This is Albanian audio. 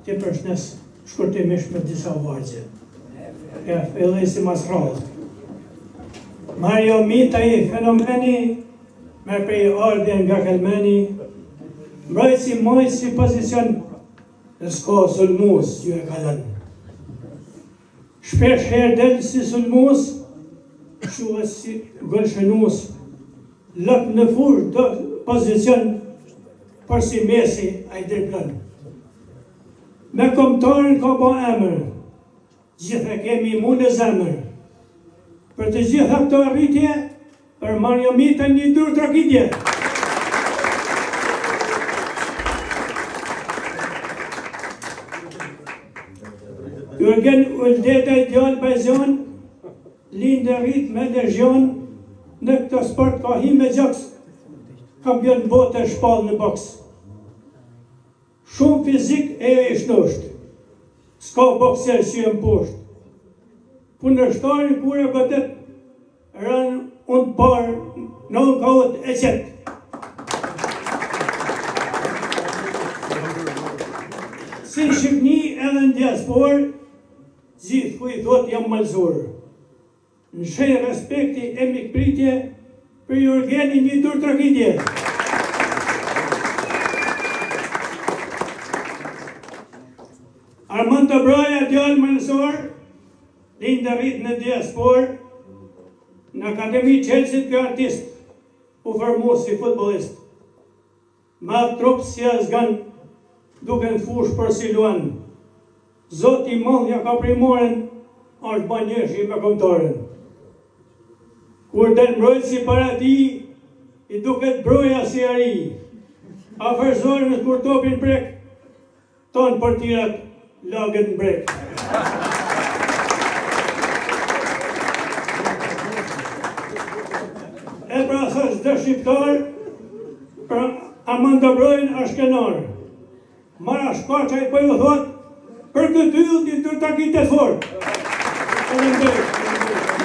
të përshnes shkurtimisht me disa vargje. E filloj si mas rrallë. Mario Mita i fenomeni, me prej ardhe nga Kelmeni, mbrojtësi mojtë si pozicion, në s'ka sulmus që e kalën. Shpesh herë delë si sulmus, shuhet si gëlshënus, lëp në fush do pozicion, për si Mesi a i driblën. Me kombëtarin ka bo emër, gjithë kemi mu në zemër. Për të gjitha këto arritje, për Mario Mita një dur tragedje. Jurgen Uldeta i djallë Bajzion, lindë rrit me legjion, në këtë sport ka hi me gjaks, kampion bote shpall në boks. Shumë fizik e ishnosht, s'ka bokser që e mposht. Punështari kur e godet, rënë unë parë, në unë kaut e qetë. Si Shqipni edhe në diaspor, gjithë ku i thot jam malzor. Në shenjë respekti e mikpritje, për Jurgeni një dur tragedje. Armand Dobraja, djallë mënësor, lindë rrit në diaspor, në Akademi Chelsea kë artist, u formu si futbolist. Ma trup si azgan, duke në fush për si luan. Zoti mallja ka primoren, është banjeshi me kombëtaren. Kur del mbrojtësi para ti, i duket broja si ari. Afërzorën kur topin brek, tonë për tirat lagën brek. E pra thës dhe shqiptar, pra Armand Dobrojën është kenar. Mara shkaqa i për ju thot, për këtë yllë një të takit e fort.